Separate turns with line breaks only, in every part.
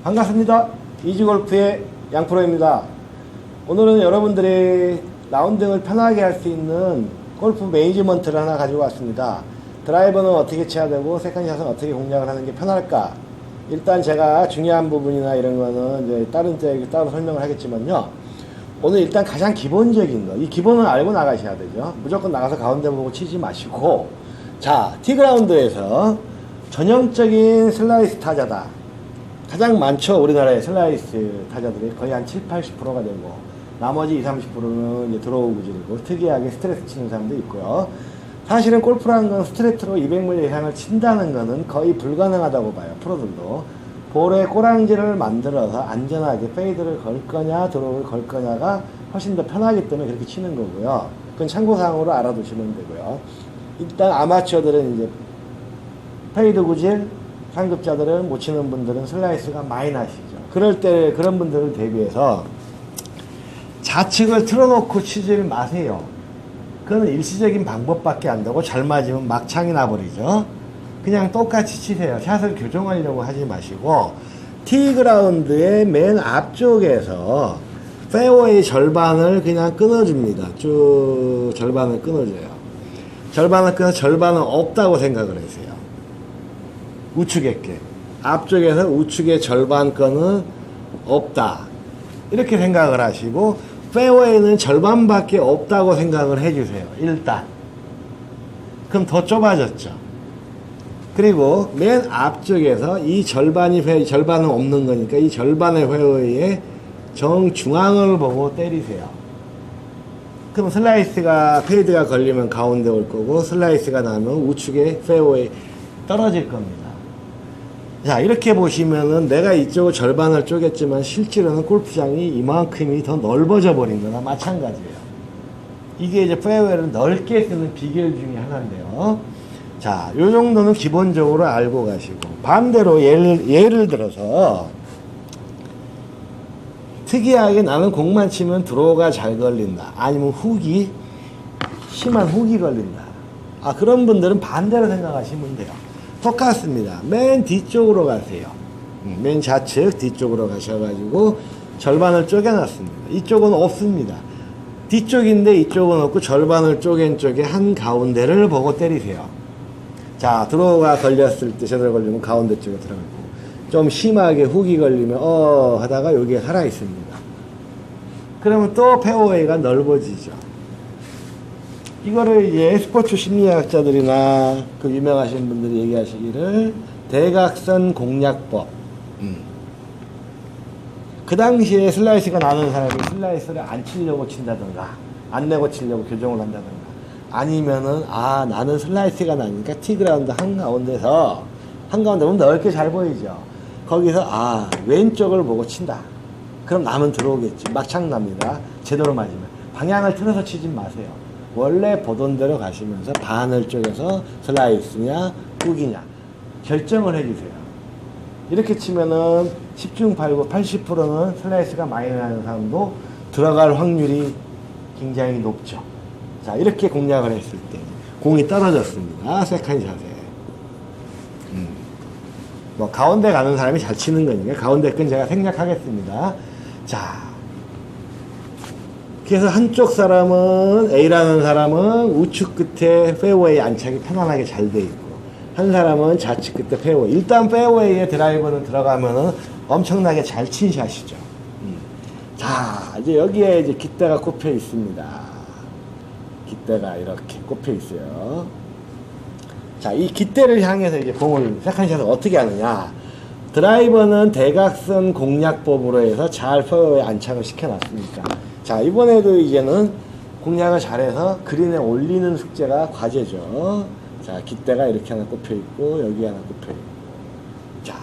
반갑습니다. 이지골프의 양프로입니다. 오늘은 여러분들이 라운딩을 편하게 할 수 있는 골프 매니지먼트를 하나 가지고 왔습니다. 드라이버는 어떻게 쳐야 되고 세컨샷은 어떻게 공략을 하는 게 편할까? 일단 제가 중요한 부분이나 이런 거는 이제 다른 때 따로 설명을 하겠지만요. 오늘 일단 가장 기본적인 거, 이 기본을 알고 나가셔야 되죠. 무조건 나가서 가운데 보고 치지 마시고, 자, 티그라운드에서 전형적인 슬라이스 타자다. 가장 많죠. 우리나라의 슬라이스 타자들이 거의 한 7, 80%가 되고, 나머지 20, 30%는 이제 드로우 구질이고, 특이하게 스트레이트 치는 사람도 있고요. 사실은 골프라는 건 스트레이트로 200m 이상을 친다는 거는 거의 불가능하다고 봐요. 프로들도. 볼에 꼬랑지를 만들어서 안전하게 페이드를 걸 거냐, 드로우를 걸 거냐가 훨씬 더 편하기 때문에 그렇게 치는 거고요. 그건 참고사항으로 알아두시면 되고요. 일단 아마추어들은 이제 페이드 구질, 상급자들은 못 치는 분들은 슬라이스가 많이 나시죠. 그럴 때 그런 분들을 대비해서 좌측을 틀어놓고 치질 마세요. 그건 일시적인 방법밖에 안 되고 잘 맞으면 막창이 나버리죠. 그냥 똑같이 치세요. 샷을 교정하려고 하지 마시고 티그라운드의 맨 앞쪽에서 페어웨이 절반을 그냥 끊어줍니다. 쭉 절반을 끊어줘요. 절반을 끊어 절반은 없다고 생각을 하세요. 우측에 게 앞쪽에서 우측의 절반 거는 없다 이렇게 생각을 하시고 페어웨이는 절반밖에 없다고 생각을 해주세요. 일단 그럼 더 좁아졌죠. 그리고 맨 앞쪽에서 이 절반은 없는 거니까 이 절반의 페어웨이에 정중앙을 보고 때리세요. 그럼 슬라이스가 페이드가 걸리면 가운데 올 거고 슬라이스가 나면 우측에 페어웨이 떨어질 겁니다. 자, 이렇게 보시면은 내가 이쪽을 절반을 쪼갰지만 실제로는 골프장이 이만큼이 더 넓어져 버린 거나 마찬가지예요. 이게 이제 페어웨이를 넓게 쓰는 비결 중에 하나인데요. 자, 요 정도는 기본적으로 알고 가시고, 반대로 예를 들어서 특이하게 나는 공만 치면 드로우가 잘 걸린다. 아니면 심한 훅이 걸린다. 아, 그런 분들은 반대로 생각하시면 돼요. 똑같습니다. 맨 뒤쪽으로 가세요. 맨 좌측 뒤쪽으로 가셔가지고 절반을 쪼개놨습니다. 이쪽은 없습니다. 뒤쪽인데 이쪽은 없고 절반을 쪼갠 쪽에 한 가운데를 보고 때리세요. 자, 드로우가 걸렸을 때 제대로 걸리면 가운데 쪽에 들어가고 좀 심하게 훅이 걸리면 하다가 여기에 살아있습니다. 그러면 또 페어웨이가 넓어지죠. 이거를 이제 스포츠 심리학자들이나 그 유명하신 분들이 얘기하시기를 대각선 공략법. 그 당시에 슬라이스가 나는 사람이 슬라이스를 안 치려고 친다든가 안 내고 치려고 교정을 한다든가 아니면은 나는 슬라이스가 나니까 티그라운드 한가운데서 보면 넓게 잘 보이죠. 거기서 왼쪽을 보고 친다. 그럼 남은 들어오겠지. 막창 납니다. 제대로 맞으면. 방향을 틀어서 치지 마세요. 원래 보던 대로 가시면서 바늘 쪽에서 슬라이스냐 훅이냐 결정을 해주세요. 이렇게 치면은 10중 8구 80%는 슬라이스가 많이 나는 사람도 들어갈 확률이 굉장히 높죠. 자, 이렇게 공략을 했을 때 공이 떨어졌습니다. 세컨샷에 뭐 가운데 가는 사람이 잘 치는 거니까 가운데 건 제가 생략하겠습니다. 자, 그래서 한쪽 사람은 A라는 사람은 우측 끝에 페어웨이 안착이 편안하게 잘 돼 있고 한 사람은 좌측 끝에 페어웨이. 일단 페어웨이에 드라이버는 들어가면은 엄청나게 잘 친 샷이죠. 자, 이제 여기에 이제 깃대가 꼽혀 있습니다. 깃대가 이렇게 꼽혀 있어요. 자, 이 깃대를 향해서 이제 공을 세컨샷을 어떻게 하느냐. 드라이버는 대각선 공략법으로 해서 잘 페어웨이 안착을 시켜놨으니까. 자, 이번에도 이제는 공략을 잘해서 그린에 올리는 숙제가 과제죠. 자, 깃대가 이렇게 하나 꼽혀 있고 여기 하나 꼽혀 있고. 자,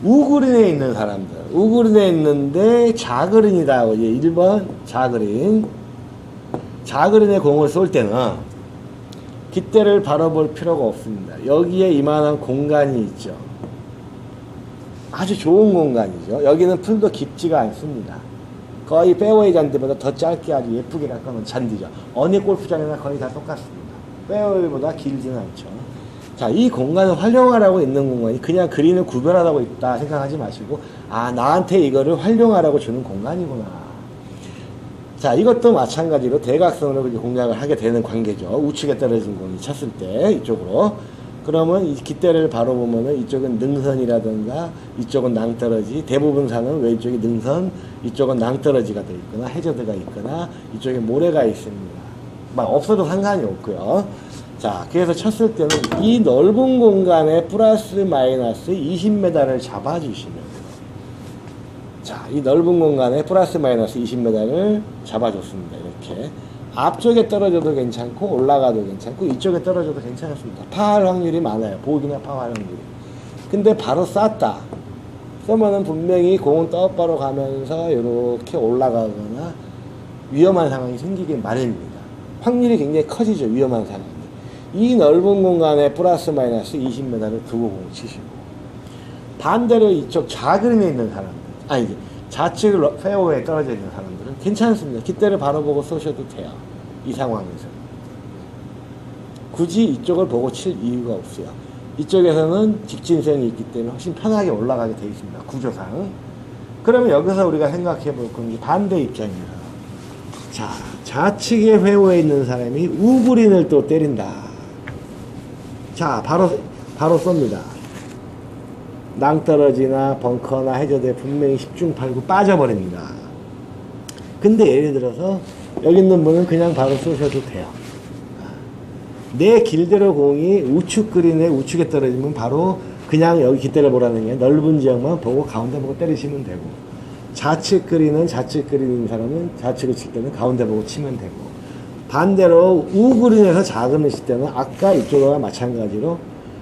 우그린에 있는 사람들, 우그린에 있는데 자그린이다. 이제 1번 자그린. 자그린에 공을 쏠 때는 깃대를 바라볼 필요가 없습니다. 여기에 이만한 공간이 있죠. 아주 좋은 공간이죠. 여기는 풀도 깊지가 않습니다. 거의 페어웨이 잔디보다 더 짧게 아주 예쁘게 깎아놓은 잔디죠. 어느 골프장이나 거의 다 똑같습니다. 페어웨이보다 길지는 않죠. 자, 이 공간을 활용하라고 있는 공간이 그냥 그린을 구별하라고 있다 생각하지 마시고, 아, 나한테 이거를 활용하라고 주는 공간이구나. 자, 이것도 마찬가지로 대각선으로 공략을 하게 되는 관계죠. 우측에 떨어진 공이 쳤을 때 이쪽으로. 그러면 이 깃대를 바로 보면은 이쪽은 능선이라든가 이쪽은 낭떠러지, 대부분 상은 왼쪽이 능선, 이쪽은 낭떠러지가 되어 있거나 해저드가 있거나 이쪽에 모래가 있습니다. 막 없어도 상관이 없고요. 자, 그래서 쳤을 때는 이 넓은 공간에 플러스 마이너스 20m를 잡아주시면 돼요. 자, 이 넓은 공간에 플러스 마이너스 20m를 잡아줬습니다. 이렇게. 앞쪽에 떨어져도 괜찮고 올라가도 괜찮고 이쪽에 떨어져도 괜찮습니다. 파할 확률이 많아요. 보기나 파할 확률이. 근데 바로 쐈다. 쏘면은 분명히 공은 똑바로 가면서 이렇게 올라가거나 위험한 상황이 생기기 마련입니다. 확률이 굉장히 커지죠. 위험한 상황이. 이 넓은 공간에 플러스 마이너스 20m를 두고 공 치시고, 반대로 이쪽 좌그린에 있는 사람들, 아니지, 좌측 페어웨이에 떨어져 있는 사람들은 괜찮습니다. 깃대를 바로 보고 쏘셔도 돼요. 이 상황에서. 굳이 이쪽을 보고 칠 이유가 없어요. 이쪽에서는 직진선이 있기 때문에 훨씬 편하게 올라가게 되어 있습니다. 구조상. 그러면 여기서 우리가 생각해 볼 건 반대 입장이에요. 자, 좌측에 페어웨이에 있는 사람이 우그린을 또 때린다. 자, 바로 쏩니다. 낭떠러지나 벙커나 해저드에 분명히 10중 8구 빠져버립니다. 근데 예를 들어서 여기 있는 분은 그냥 바로 쏘셔도 돼요. 내 길대로 공이 우측 그린에 우측에 떨어지면 바로 그냥 여기 깃대를 보라는 게 넓은 지역만 보고 가운데 보고 때리시면 되고, 좌측 그린은 좌측 그린인 사람은 좌측을 칠 때는 가운데 보고 치면 되고, 반대로 우그린에서 작은 칠 때는 아까 이쪽과 마찬가지로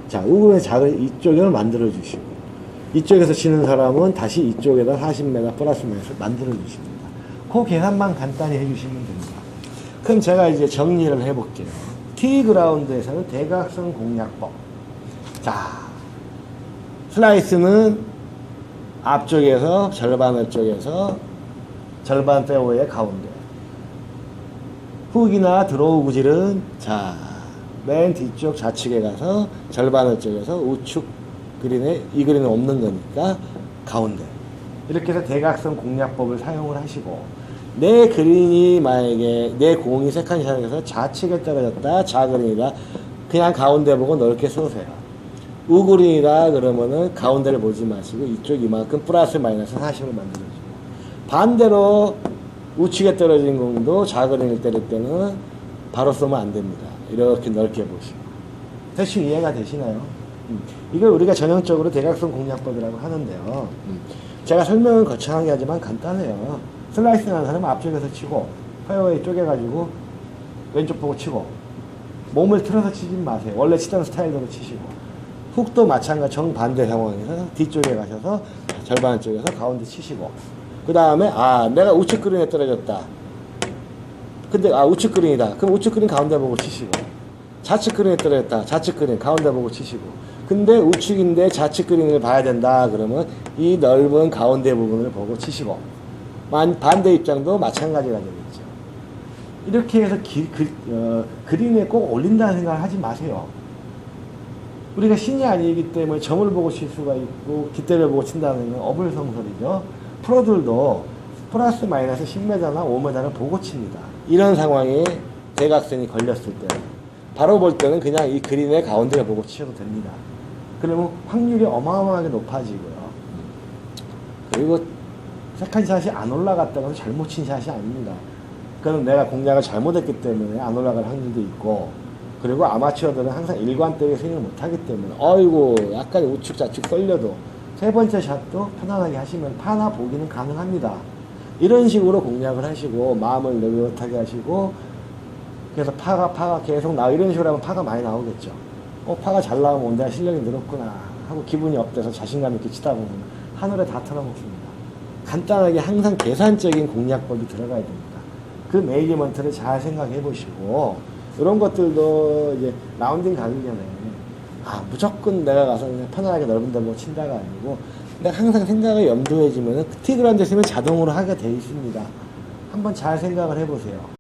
자, 우그린에서 작은 이쪽을 만들어 주시고, 이쪽에서 치는 사람은 다시 이쪽에다 40m 플러스 마이너스 만들어 주십니다. 그 계산만 간단히 해주시면 됩니다. 그럼 제가 이제 정리를 해볼게요. T그라운드에서는 대각선 공략법. 자, 슬라이스는 앞쪽에서 절반을 쪽에서 절반 페어웨이 가운데. 훅이나 드로우 구질은 자, 맨 뒤쪽 좌측에 가서 절반을 쪽에서 우측 그린에 이 그린은 없는 거니까 가운데. 이렇게 해서 대각선 공략법을 사용을 하시고, 내 그린이 만약에 내 공이 세컨샷에서 좌측에 떨어졌다, 좌그린이다, 그냥 가운데 보고 넓게 쏘세요. 우그린이다 그러면은 가운데를 보지 마시고 이쪽 이만큼 플러스 마이너스 40을 만들어주고, 반대로 우측에 떨어진 공도 좌그린을 때릴 때는 바로 쏘면 안 됩니다. 이렇게 넓게 보시고. 대충 이해가 되시나요? 이걸 우리가 전형적으로 대각선 공략법이라고 하는데요. 제가 설명은 거창하게 하지만 간단해요. 슬라이스 나는 사람은 앞쪽에서 치고, 페어웨이 쪼개가지고 왼쪽 보고 치고, 몸을 틀어서 치지 마세요. 원래 치던 스타일대로 치시고, 훅도 마찬가지 정반대 상황에서 뒤쪽에 가셔서 절반 쪽에서 가운데 치시고, 그 다음에 내가 우측 그린에 떨어졌다. 근데 우측 그린이다. 그럼 우측 그린 가운데 보고 치시고, 좌측 그린에 떨어졌다. 좌측 그린 가운데 보고 치시고, 근데 우측인데 좌측 그린을 봐야 된다. 그러면 이 넓은 가운데 부분을 보고 치시고, 반대 입장도 마찬가지가 되겠죠. 이렇게 해서 그린에 꼭 올린다는 생각을 하지 마세요. 우리가 신이 아니기 때문에 점을 보고 칠 수가 있고 깃대를 보고 친다는 건 어불성설이죠. 프로들도 플러스 마이너스 10m나 5m를 보고 칩니다. 이런 상황에 대각선이 걸렸을 때 바로 볼 때는 그냥 이 그린의 가운데를 보고 치셔도 됩니다. 그러면 확률이 어마어마하게 높아지고요. 그리고 세컨샷이 안 올라갔다고 해서 잘못 친 샷이 아닙니다. 그건 내가 공략을 잘못했기 때문에 안 올라갈 확률도 있고, 그리고 아마추어들은 항상 일관되게 스윙을 못하기 때문에 어이구 약간 우측 좌측 쏠려도 세 번째 샷도 편안하게 하시면 파나 보기는 가능합니다. 이런 식으로 공략을 하시고 마음을 느긋하게 하시고, 그래서 파가 계속 이런 식으로 하면 파가 많이 나오겠죠. 파가 잘 나오면 내가 실력이 늘었구나 하고 기분이 업돼서 자신감 있게 치다 보면 하늘에 다 털어먹습니다. 간단하게 항상 계산적인 공략법이 들어가야 됩니다. 그 매니지먼트를 잘 생각해 보시고, 이런 것들도 이제 라운딩 가기 전에 무조건 내가 가서 그냥 편안하게 넓은 데로 친다가 아니고, 내가 항상 생각을 염두에 두면 티그라운드 있으면 자동으로 하게 돼 있습니다. 한번 잘 생각을 해 보세요.